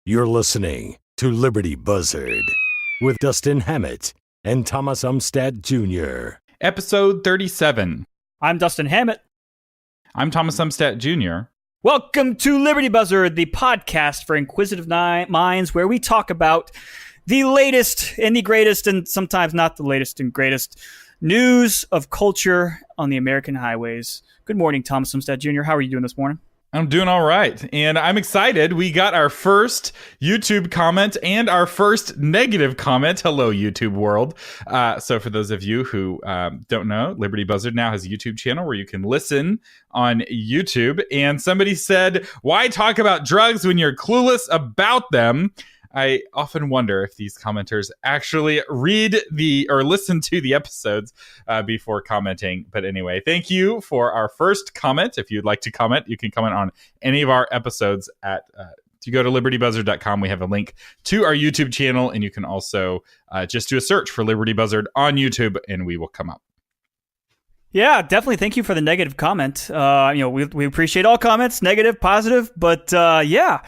You're listening to Liberty Buzzard with Dustin Hammett and Thomas Umstattd Jr. Episode 37. I'm Dustin Hammett. I'm Thomas Umstattd Jr. Welcome to Liberty Buzzard, the podcast for inquisitive minds, where we talk about the latest and the greatest, and sometimes not the latest and greatest, news of culture on the American highways. Good morning, Thomas Umstattd Jr. How are you doing this morning? I'm doing all right, and I'm excited. We got our first YouTube comment and our first negative comment. Hello, YouTube world. So for those of you who don't know, Liberty Buzzard now has a YouTube channel where you can listen on YouTube. And somebody said, why talk about drugs when you're clueless about them? I often wonder if these commenters actually read or listen to the episodes before commenting. But anyway, thank you for our first comment. If you'd like to comment, you can comment on any of our episodes if you go to libertybuzzard.com, we have a link to our YouTube channel, and you can also just do a search for Liberty Buzzard on YouTube, and we will come up. Yeah, definitely. Thank you for the negative comment. We appreciate all comments, negative, positive, but yeah.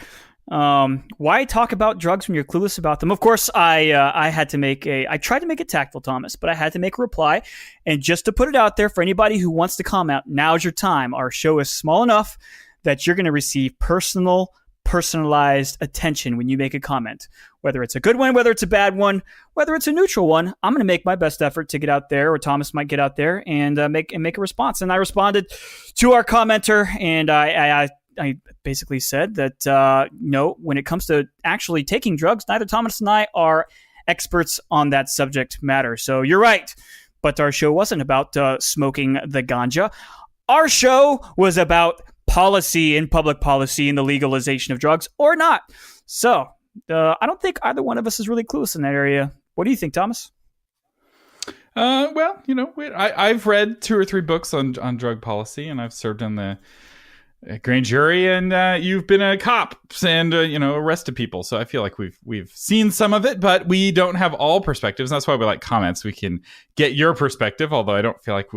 Why talk about drugs when you're clueless about them? Of course, I tried to make it tactful, Thomas, but I had to make a reply. And just to put it out there for anybody who wants to comment, now's your time. Our show is small enough that you're going to receive personalized attention when you make a comment. Whether it's a good one, whether it's a bad one, whether it's a neutral one, I'm going to make my best effort to get out there, or Thomas might get out there and make a response. And I responded to our commenter, and I basically said that, no, when it comes to actually taking drugs, neither Thomas and I are experts on that subject matter. So you're right. But our show wasn't about smoking the ganja. Our show was about policy and public policy and the legalization of drugs or not. So I don't think either one of us is really clueless in that area. What do you think, Thomas? I've read 2 or 3 books on drug policy, and I've served on the grand jury, and you've been a cop and arrested people. So I feel like we've seen some of it, but we don't have all perspectives. That's why we like comments. We can get your perspective, although I don't feel like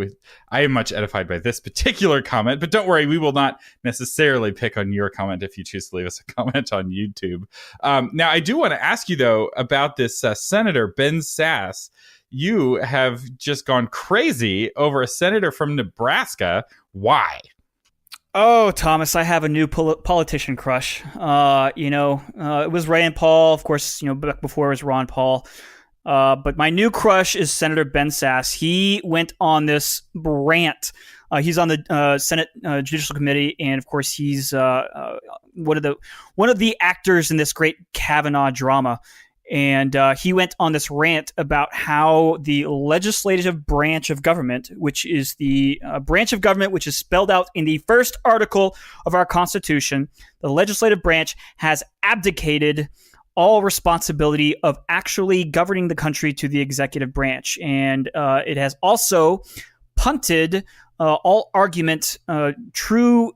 I am much edified by this particular comment. But don't worry, we will not necessarily pick on your comment if you choose to leave us a comment on YouTube. Now, I do want to ask you, though, about this Senator Ben Sasse. You have just gone crazy over a senator from Nebraska. Why? Oh, Thomas, I have a new politician crush. It was Rand Paul, of course, back before it was Ron Paul. But my new crush is Senator Ben Sasse. He went on this rant. He's on the Senate Judicial Committee, and of course, he's one of the actors in this great Kavanaugh drama. And he went on this rant about how the legislative branch of government, which is the branch of government which is spelled out in the first article of our Constitution, the legislative branch has abdicated all responsibility of actually governing the country to the executive branch. And it has also punted all argument, true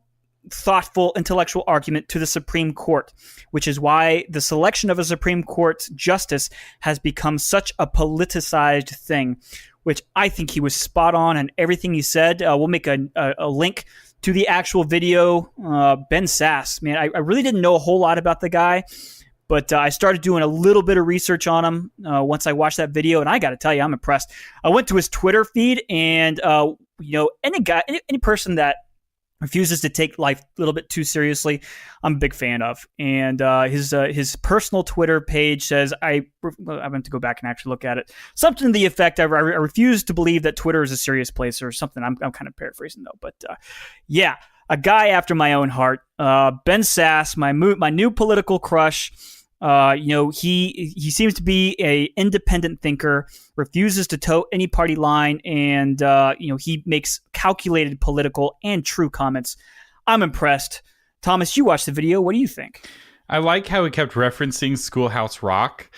thoughtful, intellectual argument to the Supreme Court, which is why the selection of a Supreme Court justice has become such a politicized thing, which I think he was spot on in everything he said. We'll make a link to the actual video. Ben Sasse, man, I really didn't know a whole lot about the guy, but I started doing a little bit of research on him once I watched that video, and I got to tell you, I'm impressed. I went to his Twitter feed, and any person that refuses to take life a little bit too seriously, I'm a big fan of. And his personal Twitter page says, I went to go back and actually look at it. Something to the effect, I refuse to believe that Twitter is a serious place, or something. I'm kind of paraphrasing, though. But yeah, a guy after my own heart. Ben Sasse, my new political crush. He seems to be a independent thinker, refuses to toe any party line, and he makes calculated political and true comments. I'm impressed. Thomas, you watched the video. What do you think? I like how he kept referencing Schoolhouse Rock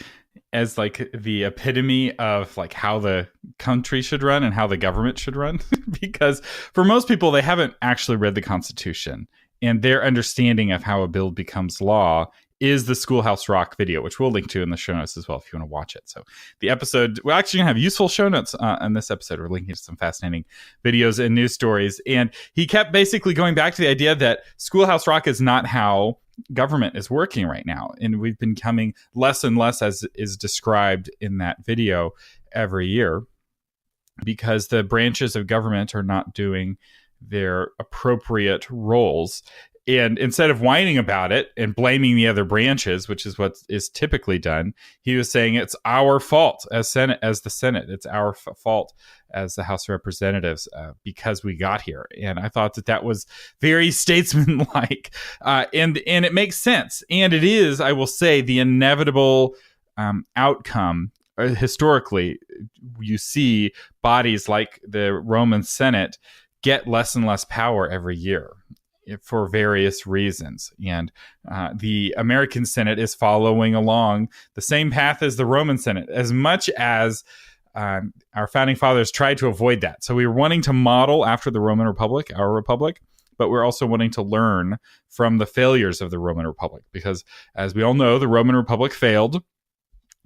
as like the epitome of like how the country should run and how the government should run, because for most people, they haven't actually read the Constitution, and their understanding of how a bill becomes law is the Schoolhouse Rock video, which we'll link to in the show notes as well if you want to watch it. So the episode, we're actually going to have useful show notes on this episode. We're linking to some fascinating videos and news stories. And he kept basically going back to the idea that Schoolhouse Rock is not how government is working right now. And we've been becoming less and less, as is described in that video, every year, because the branches of government are not doing their appropriate roles. And instead of whining about it and blaming the other branches, which is what is typically done, he was saying it's our fault as the Senate. It's our fault as the House of Representatives because we got here. And I thought that was very statesmanlike, and it makes sense. And it is, I will say, the inevitable outcome. Historically, you see bodies like the Roman Senate get less and less power every year for various reasons. And the American Senate is following along the same path as the Roman Senate, as much as our founding fathers tried to avoid that. So we were wanting to model after the Roman Republic, our republic, but we're also wanting to learn from the failures of the Roman Republic, because as we all know, the Roman Republic failed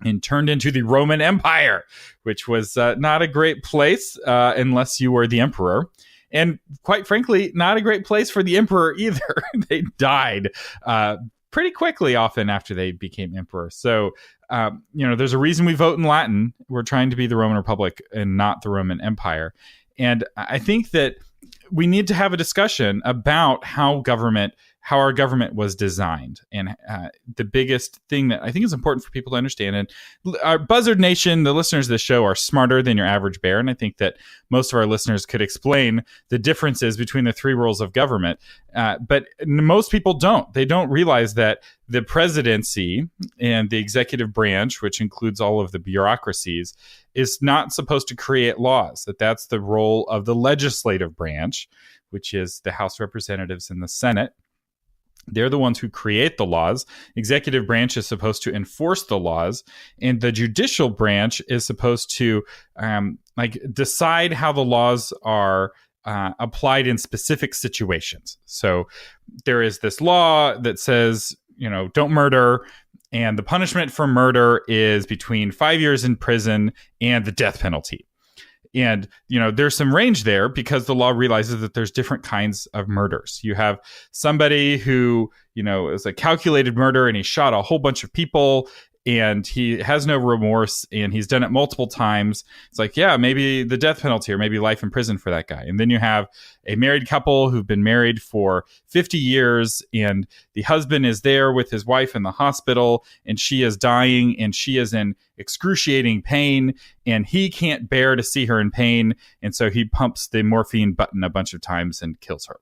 and turned into the Roman Empire, which was not a great place unless you were the emperor. And quite frankly, not a great place for the emperor either. They died pretty quickly often after they became emperor. So, there's a reason we vote in Latin. We're trying to be the Roman Republic and not the Roman Empire. And I think that we need to have a discussion about how our government was designed. And the biggest thing that I think is important for people to understand, and our Buzzard Nation, the listeners of the show, are smarter than your average bear. And I think that most of our listeners could explain the differences between the three roles of government. But most people don't. They don't realize that the presidency and the executive branch, which includes all of the bureaucracies, is not supposed to create laws. That's the role of the legislative branch, which is the House of Representatives and the Senate. They're the ones who create the laws. Executive branch is supposed to enforce the laws, and the judicial branch is supposed to decide how the laws are applied in specific situations. So there is this law that says, don't murder, and the punishment for murder is between 5 years in prison and the death penalty. And, there's some range there because the law realizes that there's different kinds of murders. You have somebody who, is a calculated murder and he shot a whole bunch of people and he has no remorse and he's done it multiple times. It's like, yeah, maybe the death penalty or maybe life in prison for that guy. And then you have a married couple who've been married for 50 years and the husband is there with his wife in the hospital and she is dying and she is in excruciating pain and he can't bear to see her in pain. And so he pumps the morphine button a bunch of times and kills her.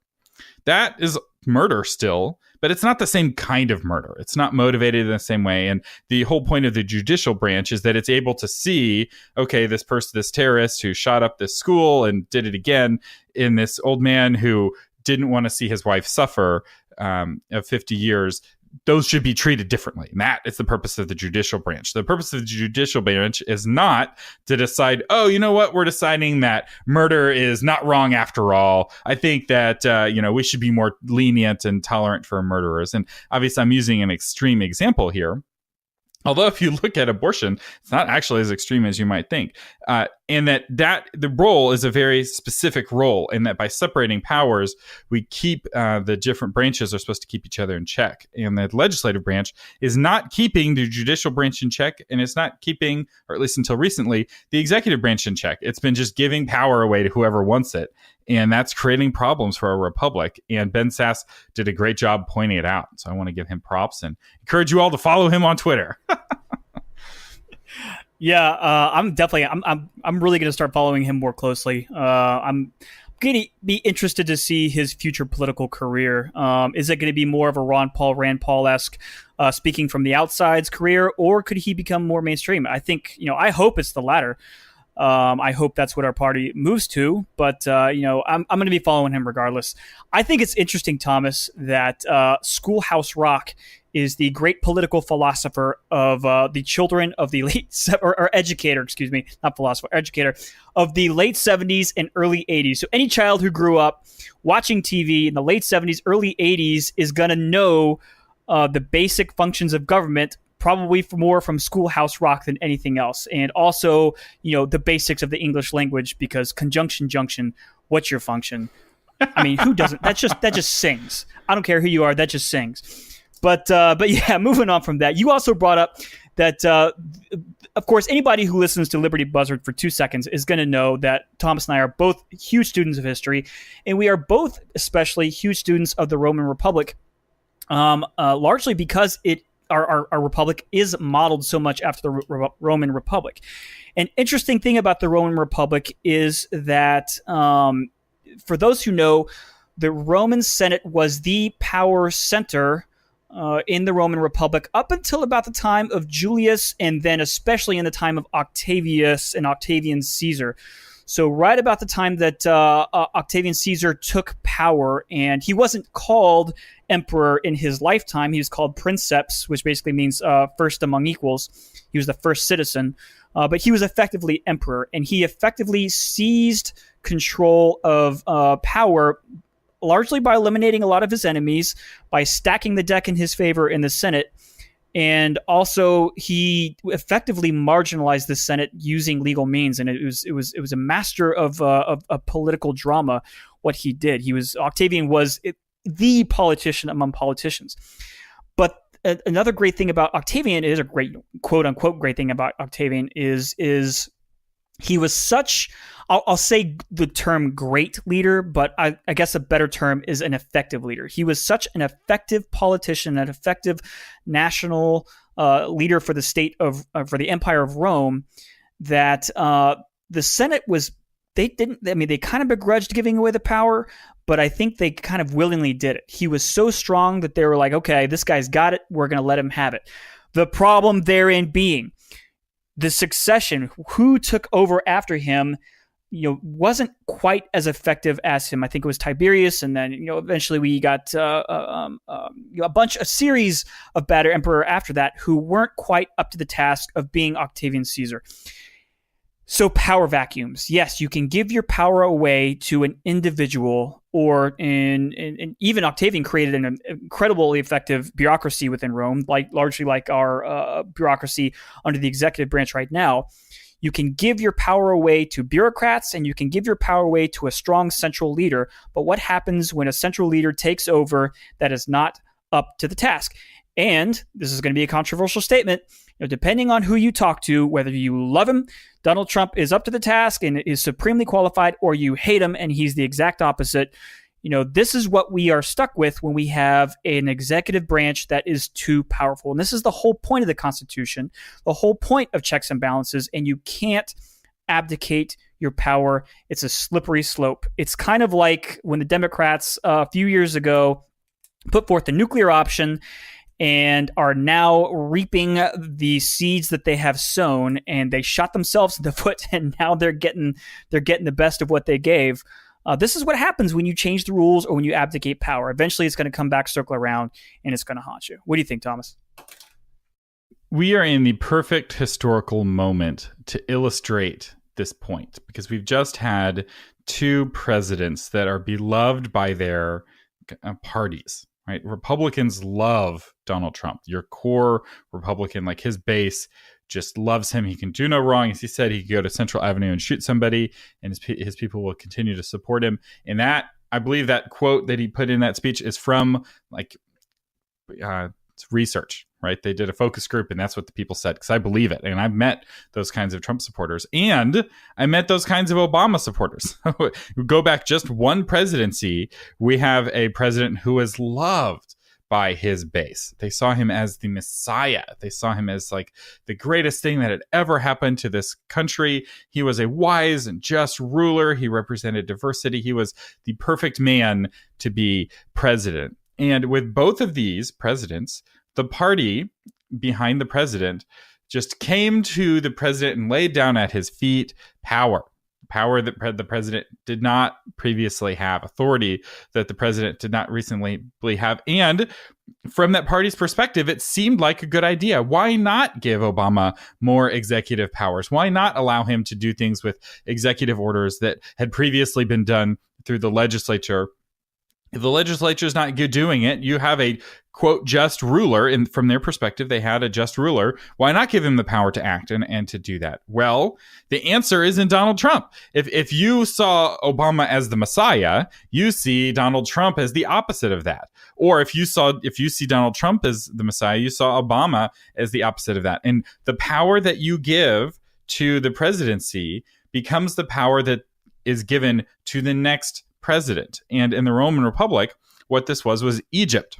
That is murder still, but it's not the same kind of murder. It's not motivated in the same way. And the whole point of the judicial branch is that it's able to see, okay, this person, this terrorist who shot up this school and did it again, in this old man who didn't want to see his wife suffer of 50 years, those should be treated differently. And that is the purpose of the judicial branch. The purpose of the judicial branch is not to decide, oh, you know what? We're deciding that murder is not wrong after all. I think that, we should be more lenient and tolerant for murderers. And obviously, I'm using an extreme example here. Although if you look at abortion, it's not actually as extreme as you might think. And that the role is a very specific role, and that by separating powers, we keep the different branches are supposed to keep each other in check. And the legislative branch is not keeping the judicial branch in check, and it's not keeping, or at least until recently, the executive branch in check. It's been just giving power away to whoever wants it. And that's creating problems for our republic. And Ben Sass did a great job pointing it out. So I want to give him props and encourage you all to follow him on Twitter. Yeah, I'm really going to start following him more closely. I'm going to be interested to see his future political career. Is it going to be more of a Rand Paul-esque speaking from the outside's career, or could he become more mainstream? I think, I hope it's the latter. I hope that's what our party moves to, but I'm going to be following him regardless. I think it's interesting, Thomas, that Schoolhouse Rock is the great political philosopher of the children of the educator of the late 70s and early 80s. So any child who grew up watching TV in the late 70s, early 80s is going to know the basic functions of government, probably more from Schoolhouse Rock than anything else. And also, the basics of the English language, because conjunction, junction, what's your function? I mean, who doesn't? That just sings. I don't care who you are, that just sings. But yeah, moving on from that, you also brought up that, of course, anybody who listens to Liberty Buzzard for 2 seconds is going to know that Thomas and I are both huge students of history, and we are both especially huge students of the Roman Republic, largely because our republic is modeled so much after the Roman Republic. An interesting thing about the Roman Republic is that, for those who know, the Roman Senate was the power center in the Roman Republic up until about the time of Julius, and then especially in the time of Octavius and Octavian Caesar. So right about the time that Octavian Caesar took power, and he wasn't called emperor in his lifetime. He was called princeps, which basically means first among equals. He was the first citizen, but he was effectively emperor, and he effectively seized control of power largely by eliminating a lot of his enemies, by stacking the deck in his favor in the Senate. And also, he effectively marginalized the Senate using legal means, and it was a master of political drama. What he did, Octavian was the politician among politicians. But another great thing about Octavian is a great quote unquote great thing about Octavian is he was such. I'll say the term great leader, but I guess a better term is an effective leader. He was such an effective politician, an effective national leader for the for the Empire of Rome, that the Senate they kind of begrudged giving away the power, but I think they kind of willingly did it. He was so strong that they were like, okay, this guy's got it. We're going to let him have it. The problem therein being the succession, who took over after him, wasn't quite as effective as him. I think it was Tiberius, and then eventually we got a series of bad emperor after that who weren't quite up to the task of being Octavian Caesar. So power vacuums. Yes, you can give your power away to an individual, or even Octavian created an incredibly effective bureaucracy within Rome, largely like our bureaucracy under the executive branch right now. You can give your power away to bureaucrats, and you can give your power away to a strong central leader. But what happens when a central leader takes over that is not up to the task? And this is going to be a controversial statement. Depending on who you talk to, whether you love him, Donald Trump is up to the task and is supremely qualified, or you hate him and he's the exact opposite. This is what we are stuck with when we have an executive branch that is too powerful. And this is the whole point of the Constitution, the whole point of checks and balances, and you can't abdicate your power. It's a slippery slope. It's kind of like when the Democrats a few years ago put forth the nuclear option and are now reaping the seeds that they have sown, and they shot themselves in the foot, and now they're getting the best of what they gave. This is what happens when you change the rules or when you abdicate power. Eventually, it's going to come back, circle around, and it's going to haunt you. What do you think, Thomas? We are in the perfect historical moment to illustrate this point, because we've just had two presidents that are beloved by their parties, right? Republicans love Donald Trump. Your core Republican, like his base, just loves him. He can do no wrong. As he said, he could go to Central Avenue and shoot somebody, and his people will continue to support him. And that, I believe that quote that he put in that speech is from research, right? They did a focus group, and that's what the people said, because I believe it. And I've met those kinds of Trump supporters, and I met those kinds of Obama supporters. Go back just one presidency, we have a president who is loved by his base. They saw him as the Messiah. They saw him as like the greatest thing that had ever happened to this country. He was a wise and just ruler. He represented diversity. He was the perfect man to be president. And with both of these presidents, the party behind the president just came to the president and laid down at his feet power that the president did not previously have, authority that the president did not recently have. And from that party's perspective, it seemed like a good idea. Why not give Obama more executive powers? Why not allow him to do things with executive orders that had previously been done through the legislature If the legislature is not doing it, you have a quote just ruler, and from their perspective, they had a just ruler. Why not give him the power to act and to do that? Well, the answer is in Donald Trump. If you saw Obama as the Messiah, you see Donald Trump as the opposite of that. Or if you see Donald Trump as the Messiah, you saw Obama as the opposite of that. And the power that you give to the presidency becomes the power that is given to the next president. And in the Roman Republic, what this was Egypt.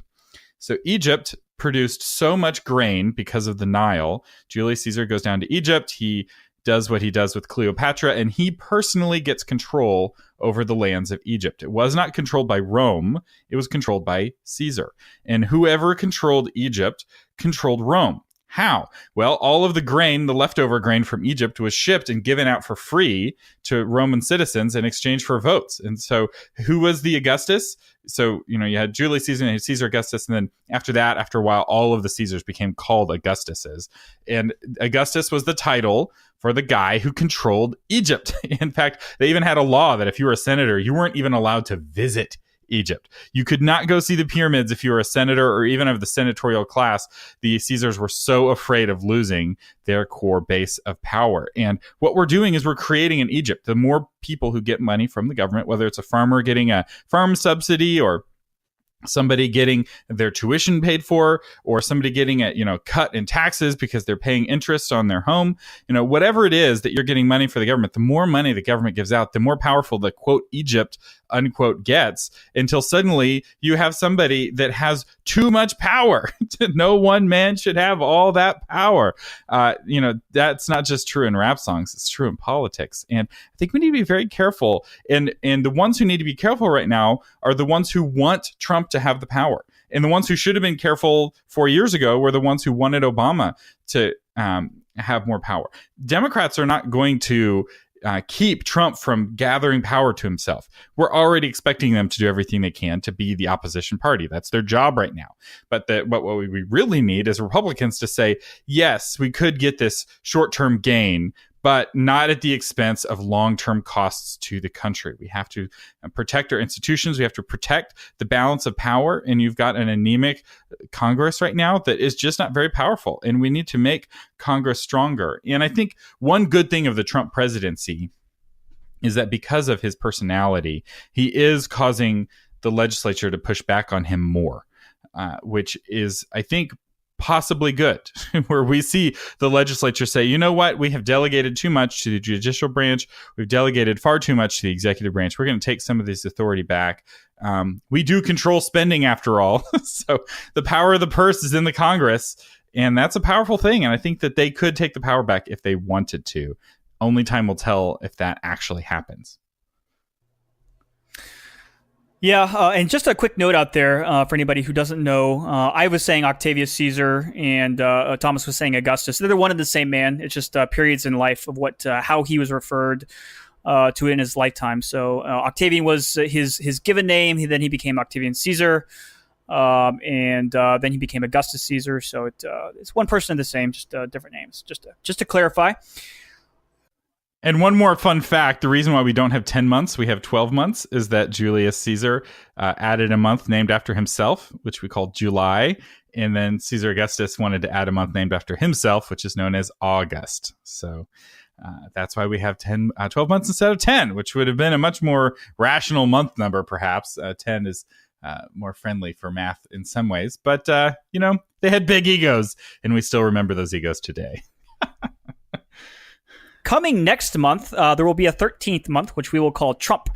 So Egypt produced so much grain because of the Nile. Julius Caesar goes down to Egypt. He does what he does with Cleopatra, and he personally gets control over the lands of Egypt. It was not controlled by Rome. It was controlled by Caesar. And whoever controlled Egypt controlled Rome. How? Well, all of the grain, the leftover grain from Egypt, was shipped and given out for free to Roman citizens in exchange for votes. And so who was the Augustus? So, you had Julius Caesar and Caesar Augustus. And then after a while, all of the Caesars became called Augustuses. And Augustus was the title for the guy who controlled Egypt. In fact, they even had a law that if you were a senator, you weren't even allowed to visit Egypt. You could not go see the pyramids if you were a senator or even of the senatorial class. The Caesars were so afraid of losing their core base of power. And what we're doing is we're creating an Egypt. The more people who get money from the government, whether it's a farmer getting a farm subsidy or somebody getting their tuition paid for, or somebody getting a cut in taxes because they're paying interest on their home, whatever it is that you're getting money for the government, the more money the government gives out, the more powerful the quote Egypt unquote gets, until suddenly you have somebody that has too much power. No one man should have all that power. That's not just true in rap songs, it's true in politics. And I think we need to be very careful. And the ones who need to be careful right now are the ones who want Trump to have the power. And the ones who should have been careful 4 years ago were the ones who wanted Obama to have more power. Democrats are not going to keep Trump from gathering power to himself. We're already expecting them to do everything they can to be the opposition party. That's their job right now. But what we really need is Republicans to say, yes, we could get this short-term gain, but not at the expense of long-term costs to the country. We have to protect our institutions. We have to protect the balance of power. And you've got an anemic Congress right now that is just not very powerful. And we need to make Congress stronger. And I think one good thing of the Trump presidency is that because of his personality, he is causing the legislature to push back on him more, which is, I think, possibly good, where we see the legislature say, you know what, we have delegated too much to the judicial branch. We've delegated far too much to the executive branch. We're going to take some of this authority back. We do control spending after all. So the power of the purse is in the Congress, and that's a powerful thing. And I think that they could take the power back if they wanted to. Only time will tell if that actually happens. Yeah, and just a quick note out there for anybody who doesn't know, I was saying Octavius Caesar and Thomas was saying Augustus. They're one and the same man. It's just periods in life of how he was referred to in his lifetime. So Octavian was his given name. Then he became Octavian Caesar, and then he became Augustus Caesar. So it's one person and the same, just different names. Just to clarify. And one more fun fact, the reason why we don't have 10 months, we have 12 months, is that Julius Caesar added a month named after himself, which we call July. And then Caesar Augustus wanted to add a month named after himself, which is known as August. So that's why we have 12 months instead of 10, which would have been a much more rational month number, perhaps. 10 is more friendly for math in some ways. But, they had big egos, and we still remember those egos today. Coming next month, there will be a 13th month, which we will call Trump.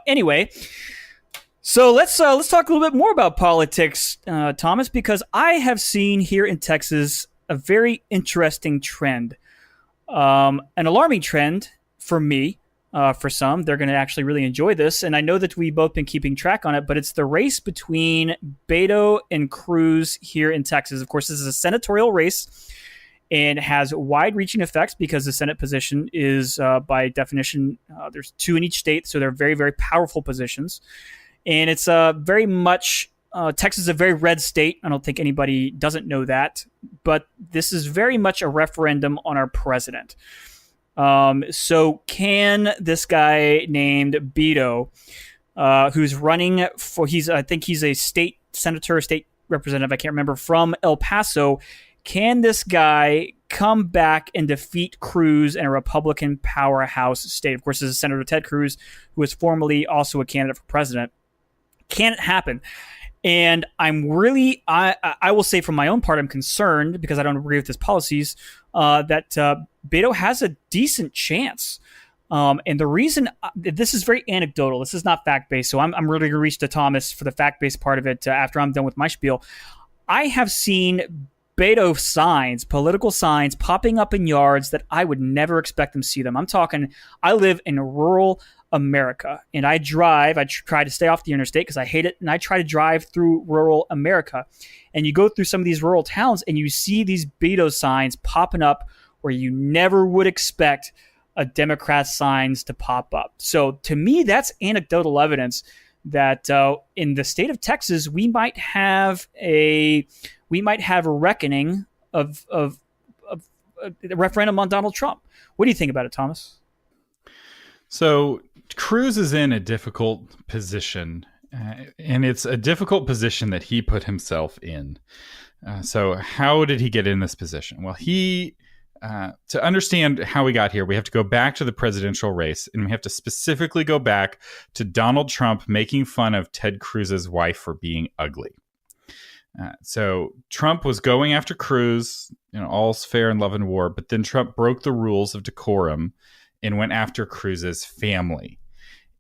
Anyway, so let's talk a little bit more about politics, Thomas, because I have seen here in Texas a very interesting trend, an alarming trend for me. For some, they're going to actually really enjoy this, and I know that we've both been keeping track on it, but it's the race between Beto and Cruz here in Texas. Of course, this is a senatorial race, and has wide-reaching effects because the Senate position is, by definition, there's 2 in each state, so they're very, very powerful positions. And it's very much, Texas is a very red state. I don't think anybody doesn't know that. But this is very much a referendum on our president. So can this guy named Beto who's running for, I think he's a state senator, state representative, I can't remember, from El Paso. Can this guy come back and defeat Cruz in a Republican powerhouse state? Of course, this is Senator Ted Cruz, who was formerly also a candidate for president. Can it happen? And I'm really, I will say from my own part, I'm concerned because I don't agree with his policies, that Beto has a decent chance. And the reason, this is very anecdotal, this is not fact-based, so I'm really going to reach to Thomas for the fact-based part of it after I'm done with my spiel. I have seen Beto signs, political signs, popping up in yards that I would never expect them to see them. I'm talking, I live in rural America, and I try to stay off the interstate because I hate it, and I try to drive through rural America. And you go through some of these rural towns, and you see these Beto signs popping up where you never would expect a Democrat signs to pop up. So to me, that's anecdotal evidence that in the state of Texas, we might have a reckoning of a referendum on Donald Trump. What do you think about it, Thomas? So Cruz is in a difficult position, and it's a difficult position that he put himself in. So how did he get in this position? Well, to understand how we got here, we have to go back to the presidential race, and we have to specifically go back to Donald Trump making fun of Ted Cruz's wife for being ugly. So Trump was going after Cruz, all's fair in love and war, but then Trump broke the rules of decorum and went after Cruz's family.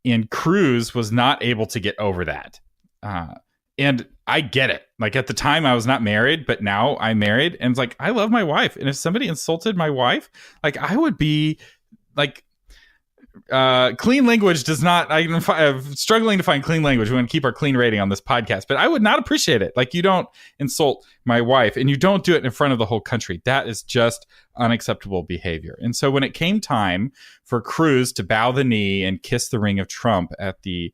And Cruz was not able to get over that. And I get it. Like at the time I was not married, but now I'm married, and it's like, I love my wife. And if somebody insulted my wife, like I would be like, clean language does not, I'm struggling to find clean language. We want to keep our clean rating on this podcast, but I would not appreciate it. Like, you don't insult my wife, and you don't do it in front of the whole country. That is just unacceptable behavior. And so when it came time for Cruz to bow the knee and kiss the ring of Trump at the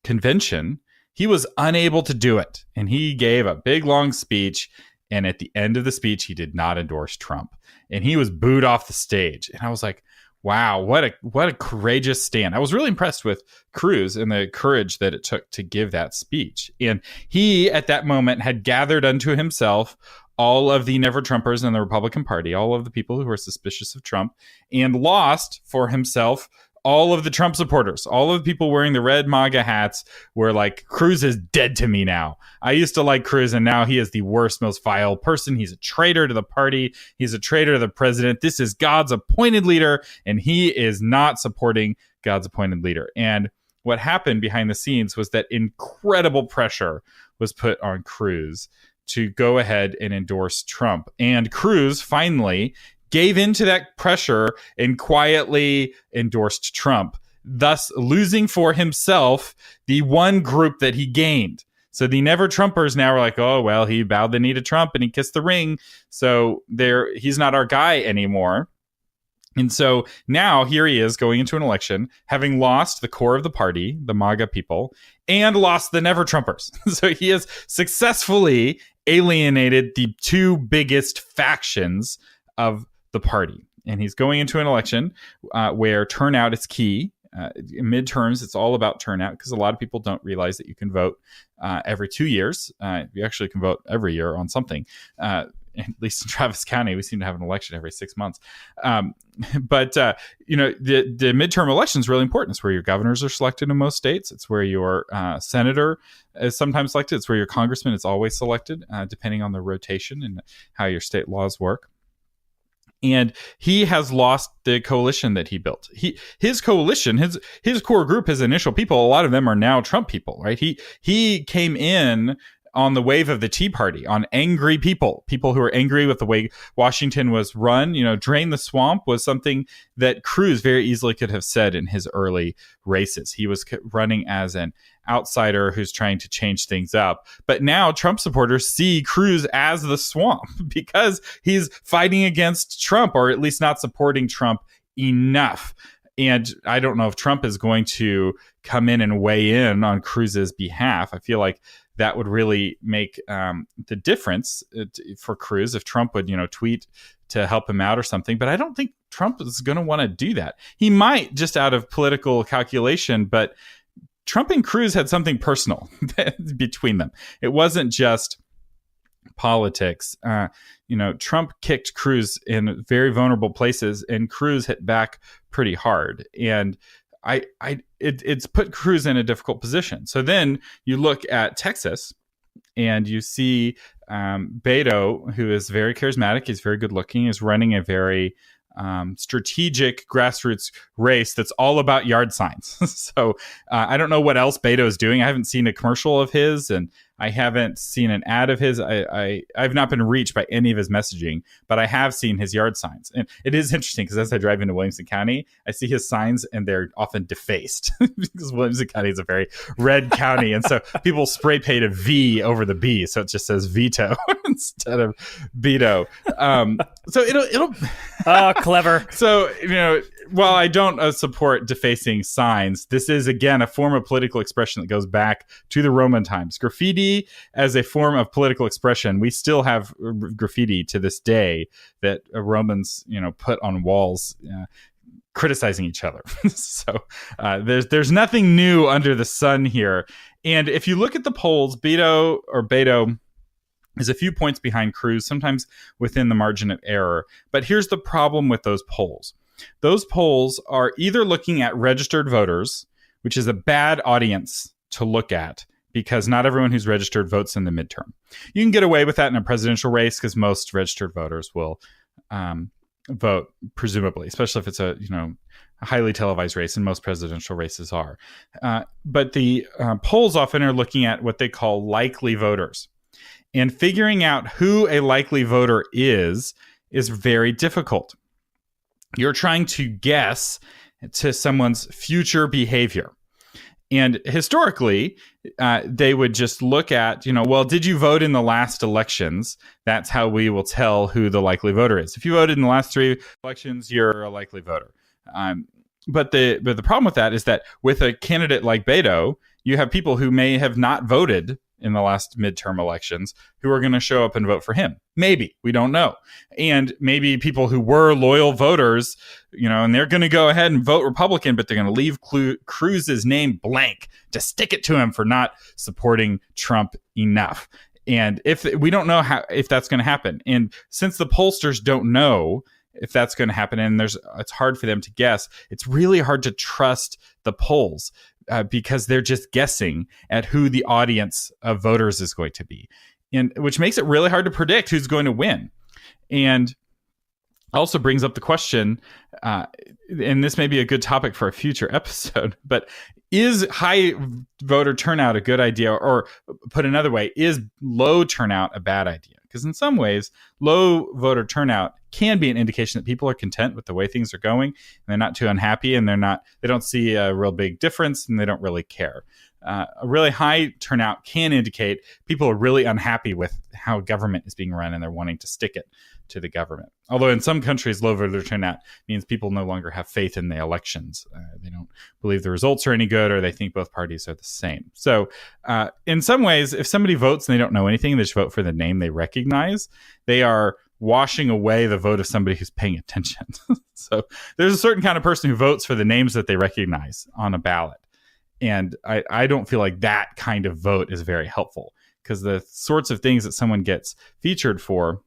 convention, he was unable to do it. And he gave a big, long speech. And at the end of the speech, he did not endorse Trump. And he was booed off the stage. And I was like, wow, what a courageous stand. I was really impressed with Cruz and the courage that it took to give that speech. And he, at that moment, had gathered unto himself all of the Never Trumpers in the Republican Party, all of the people who were suspicious of Trump, and lost for himself all of the Trump supporters. All of the people wearing the red MAGA hats were like, Cruz is dead to me now. I used to like Cruz, and now he is the worst, most vile person. He's a traitor to the party. He's a traitor to the president. This is God's appointed leader, and he is not supporting God's appointed leader. And what happened behind the scenes was that incredible pressure was put on Cruz to go ahead and endorse Trump. And Cruz finally gave into that pressure and quietly endorsed Trump, thus losing for himself the one group that he gained. So the Never Trumpers now are like, oh, well, he bowed the knee to Trump and he kissed the ring, so he's not our guy anymore. And so now here he is going into an election, having lost the core of the party, the MAGA people, and lost the Never Trumpers. So he has successfully alienated the two biggest factions of the party. And he's going into an election where turnout is key. In midterms, it's all about turnout, because a lot of people don't realize that you can vote every 2 years. You actually can vote every year on something. At least in Travis County, we seem to have an election every 6 months. But the midterm election is really important. It's where your governors are selected in most states. It's where your senator is sometimes selected. It's where your congressman is always selected, depending on the rotation and how your state laws work. And he has lost the coalition that he built. His coalition, his core group, his initial people, a lot of them are now Trump people, right? He came in on the wave of the Tea Party, on angry people who are angry with the way Washington was run. Drain the swamp was something that Cruz very easily could have said in his early races. He was running as an outsider who's trying to change things up. But now Trump supporters see Cruz as the swamp because he's fighting against Trump, or at least not supporting Trump enough. And I don't know if Trump is going to come in and weigh in on Cruz's behalf. I feel like that would really make the difference for Cruz if Trump would, tweet to help him out or something. But I don't think Trump is going to want to do that. He might, just out of political calculation, but Trump and Cruz had something personal between them. It wasn't just politics. Trump kicked Cruz in very vulnerable places, and Cruz hit back pretty hard. And it's put Cruz in a difficult position. So then you look at Texas, and you see Beto, who is very charismatic, he's very good looking, is running a very strategic grassroots race that's all about yard signs. So I don't know what else Beto is doing. I haven't seen a commercial of his, and I haven't seen an ad of his. I've not been reached by any of his messaging, but I have seen his yard signs. And it is interesting because as I drive into Williamson County, I see his signs and they're often defaced because Williamson County is a very red county. And so people spray paint a V over the B. So it just says veto instead of Beto. So it'll Oh, clever. So, while I don't support defacing signs, this is, again, a form of political expression that goes back to the Roman times. Graffiti as a form of political expression. We still have graffiti to this day that Romans, put on walls criticizing each other. So there's nothing new under the sun here. And if you look at the polls, Beto is a few points behind Cruz, sometimes within the margin of error. But here's the problem with those polls. Those polls are either looking at registered voters, which is a bad audience to look at because not everyone who's registered votes in the midterm. You can get away with that in a presidential race because most registered voters will vote, presumably, especially if it's a highly televised race, and most presidential races are. But the polls often are looking at what they call likely voters. And figuring out who a likely voter is very difficult. You're trying to guess to someone's future behavior. And historically, they would just look at, did you vote in the last elections? That's how we will tell who the likely voter is. If you voted in the last 3 elections, you're a likely voter. But the problem with that is that with a candidate like Beto, you have people who may have not voted in the last midterm elections who are going to show up and vote for him. Maybe. We don't know. And maybe people who were loyal voters, and they're going to go ahead and vote Republican, but they're going to leave Cruz's name blank to stick it to him for not supporting Trump enough. And if we don't know if that's going to happen. And since the pollsters don't know if that's going to happen, and it's hard for them to guess, it's really hard to trust the polls. Because they're just guessing at who the audience of voters is going to be, and which makes it really hard to predict who's going to win. And also brings up the question, and this may be a good topic for a future episode, but is high voter turnout a good idea? Or put another way, is low turnout a bad idea? Because in some ways, low voter turnout can be an indication that people are content with the way things are going, and they're not too unhappy, and they don't see a real big difference, and they don't really care. A really high turnout can indicate people are really unhappy with how government is being run, and they're wanting to stick it to the government. Although in some countries, low voter turnout means people no longer have faith in the elections. They don't believe the results are any good, or they think both parties are the same. So in some ways, if somebody votes and they don't know anything, they just vote for the name they recognize, they are washing away the vote of somebody who's paying attention. So there's a certain kind of person who votes for the names that they recognize on a ballot. And I don't feel like that kind of vote is very helpful, because the sorts of things that someone gets featured for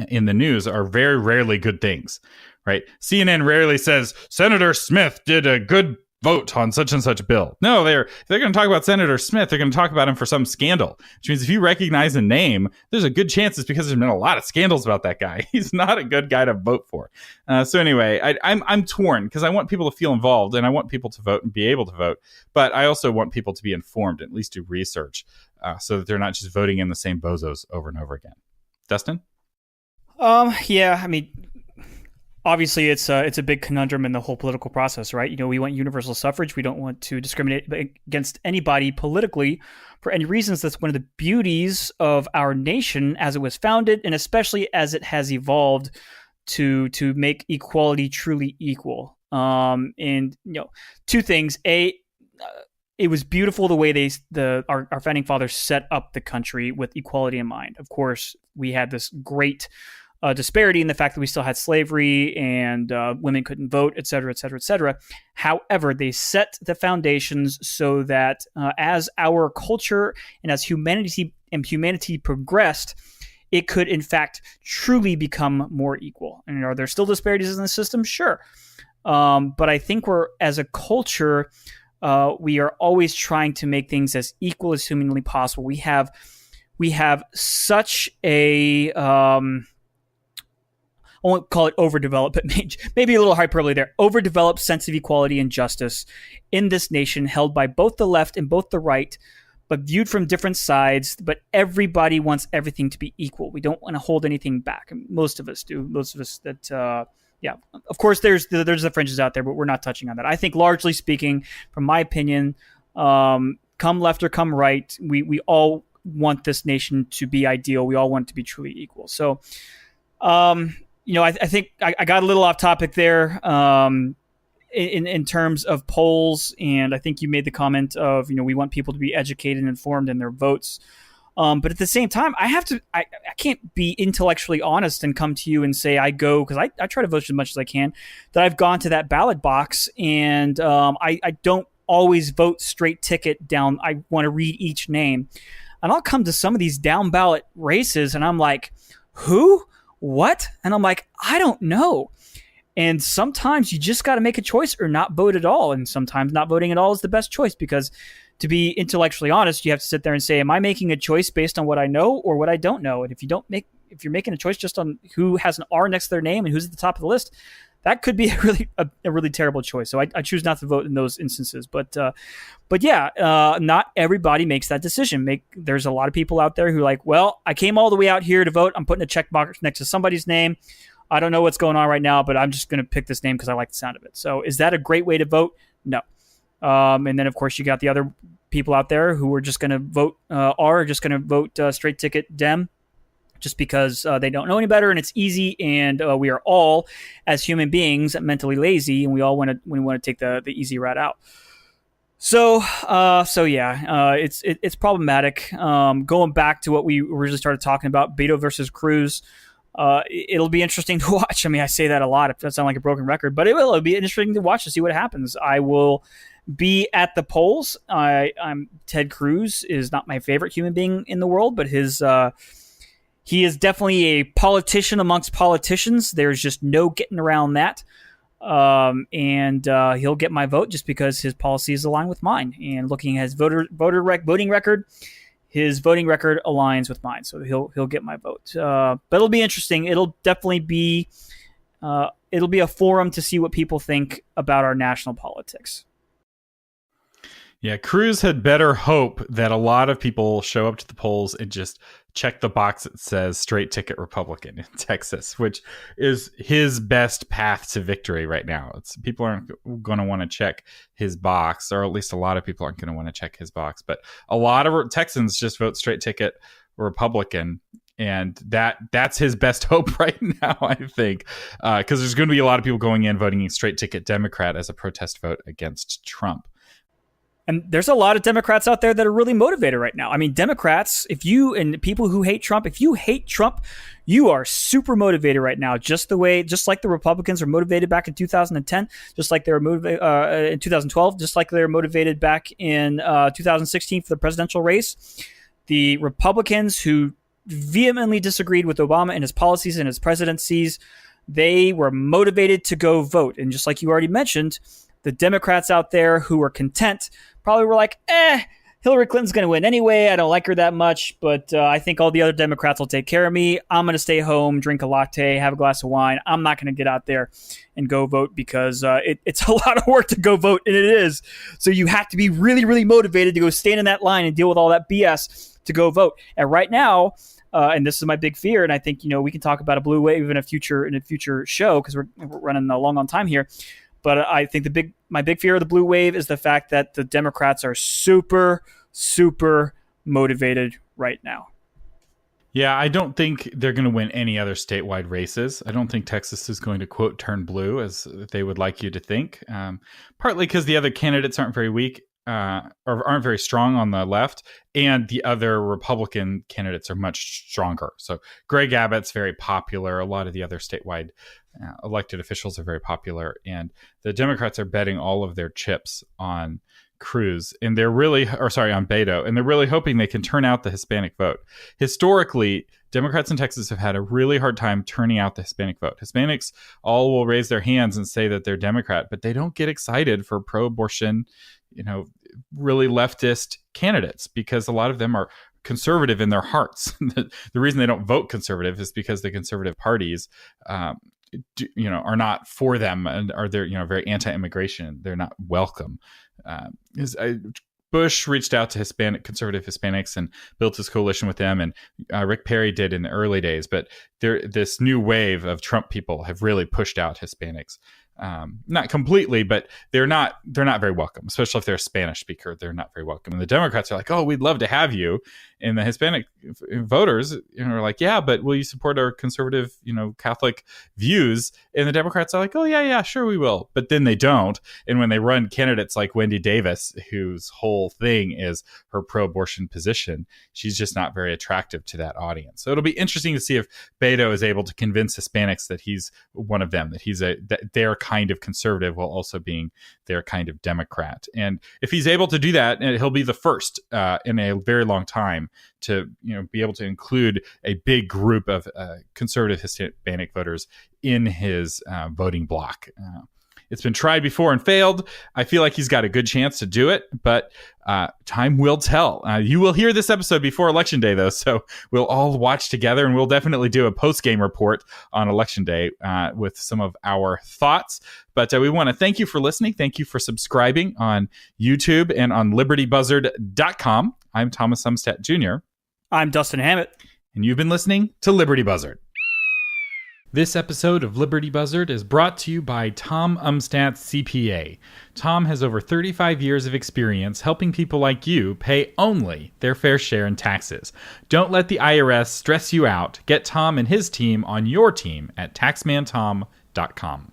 in the news are very rarely good things, right? CNN rarely says Senator Smith did a good vote on such and such bill. No, if they're going to talk about Senator Smith, they're going to talk about him for some scandal, which means if you recognize a name, there's a good chance it's because there's been a lot of scandals about that guy. He's not a good guy to vote for. So anyway, I'm torn because I want people to feel involved, and I want people to vote and be able to vote, but I also want people to be informed, at least do research, so that they're not just voting in the same bozos over and over again. Dustin? Yeah, I mean, obviously it's a big conundrum in the whole political process, right? We want universal suffrage. We don't want to discriminate against anybody politically for any reasons. That's one of the beauties of our nation as it was founded, and especially as it has evolved to make equality truly equal. And two things. It was beautiful the way our founding fathers set up the country with equality in mind. Of course, we had this great disparity in the fact that we still had slavery and women couldn't vote, et cetera, et cetera, et cetera. However, they set the foundations so that as our culture and as humanity progressed, it could, in fact, truly become more equal. And are there still disparities in the system? Sure. But I think as a culture, we are always trying to make things as equal as humanly possible. We have such a I won't call it overdeveloped, but maybe a little hyperbole there. Overdeveloped sense of equality and justice in this nation, held by both the left and both the right, but viewed from different sides. But everybody wants everything to be equal. We don't want to hold anything back. Most of us do. Most of us that. Yeah, of course, there's the fringes out there, but we're not touching on that. I think, largely speaking, from my opinion, come left or come right, we all want this nation to be ideal. We all want it to be truly equal. So, I think I got a little off topic there in terms of polls, and I think you made the comment of, we want people to be educated and informed in their votes. But at the same time, I can't be intellectually honest and come to you and say I go, because I try to vote as much as I can, that I've gone to that ballot box and I don't always vote straight ticket down. I want to read each name. And I'll come to some of these down ballot races and I'm like, who? What? And I'm like, I don't know. And sometimes you just got to make a choice or not vote at all. And sometimes not voting at all is the best choice, because to be intellectually honest, you have to sit there and say, am I making a choice based on what I know or what I don't know? And if you're making a choice just on who has an R next to their name and who's at the top of the list, that could be a really terrible choice. So I choose not to vote in those instances. But yeah, not everybody makes that decision. There's a lot of people out there who are like, well, I came all the way out here to vote. I'm putting a check box next to somebody's name. I don't know what's going on right now, but I'm just going to pick this name because I like the sound of it. So is that a great way to vote? No. And then, of course, you got the other people out there who are just going to vote just going to vote straight ticket Dem, just because they don't know any better and it's easy. And we are all, as human beings, mentally lazy, and we all want to take the easy route out. So yeah, it's problematic. Going back to what we originally started talking about, Beto versus Cruz. It'll be interesting to watch. I mean, I say that a lot. It does sound like a broken record, but it'll be interesting to watch to see what happens. I will be at the polls. I'm Ted Cruz is not my favorite human being in the world, but he is definitely a politician amongst politicians. There's just no getting around that. And he'll get my vote just because his policies align with mine. And looking at his voting record, his voting record aligns with mine, so he'll get my vote. But it'll be interesting. It'll definitely be a forum to see what people think about our national politics. Yeah, Cruz had better hope that a lot of people show up to the polls and just check the box that says straight ticket Republican in Texas, which is his best path to victory right now. People aren't going to want to check his box, or at least a lot of people aren't going to want to check his box. But a lot of Texans just vote straight ticket Republican. And that's his best hope right now, I think, because there's going to be a lot of people going in voting straight ticket Democrat as a protest vote against Trump. And there's a lot of Democrats out there that are really motivated right now. I mean, Democrats, and people who hate Trump, if you hate Trump, you are super motivated right now, just like the Republicans were motivated back in 2010, just like they were motivated in 2012, just like they were motivated back in 2016 for the presidential race. The Republicans who vehemently disagreed with Obama and his policies and his presidencies, they were motivated to go vote. And just like you already mentioned, the Democrats out there who were content probably were like, Hillary Clinton's going to win anyway. I don't like her that much, but I think all the other Democrats will take care of me. I'm going to stay home, drink a latte, have a glass of wine. I'm not going to get out there and go vote because it's a lot of work to go vote, and it is. So you have to be really, really motivated to go stand in that line and deal with all that BS to go vote. And right now, and this is my big fear, and I think we can talk about a blue wave in a future show because we're running a long on time here. But I think my big fear of the blue wave is the fact that the Democrats are super, super motivated right now. Yeah, I don't think they're going to win any other statewide races. I don't think Texas is going to, quote, turn blue as they would like you to think. Partly because the other candidates aren't very weak. aren't very strong on the left, and the other Republican candidates are much stronger. So Greg Abbott's very popular. A lot of the other statewide elected officials are very popular, and the Democrats are betting all of their chips on Cruz, and on Beto, and they're really hoping they can turn out the Hispanic vote. Historically, Democrats in Texas have had a really hard time turning out the Hispanic vote. Hispanics all will raise their hands and say that they're Democrat, but they don't get excited for pro-abortion, really leftist candidates, because a lot of them are conservative in their hearts. The reason they don't vote conservative is because the conservative parties, are not for them, and are very anti-immigration. They're not welcome. Bush reached out to conservative Hispanics and built his coalition with them, and Rick Perry did in the early days. But this new wave of Trump people have really pushed out Hispanics. Not completely, but they're not very welcome, especially if they're a Spanish speaker. They're not very welcome. And the Democrats are like, oh, we'd love to have you. And the Hispanic voters are like, yeah, but will you support our conservative, Catholic views? And the Democrats are like, oh, yeah, sure, we will. But then they don't. And when they run candidates like Wendy Davis, whose whole thing is her pro-abortion position, she's just not very attractive to that audience. So it'll be interesting to see if Beto is able to convince Hispanics that he's one of them, that he's that their kind of conservative while also being their kind of Democrat. And if he's able to do that, he'll be the first in a very long time to be able to include a big group of conservative Hispanic voters in his voting bloc. It's been tried before and failed. I feel like he's got a good chance to do it, but time will tell. You will hear this episode before Election Day, though, so we'll all watch together, and we'll definitely do a post-game report on Election Day with some of our thoughts. But we want to thank you for listening. Thank you for subscribing on YouTube and on libertybuzzard.com. I'm Thomas Umstattd Jr. I'm Dustin Hammett. And you've been listening to Liberty Buzzard. This episode of Liberty Buzzard is brought to you by Tom Umstattd CPA. Tom has over 35 years of experience helping people like you pay only their fair share in taxes. Don't let the IRS stress you out. Get Tom and his team on your team at taxmantom.com.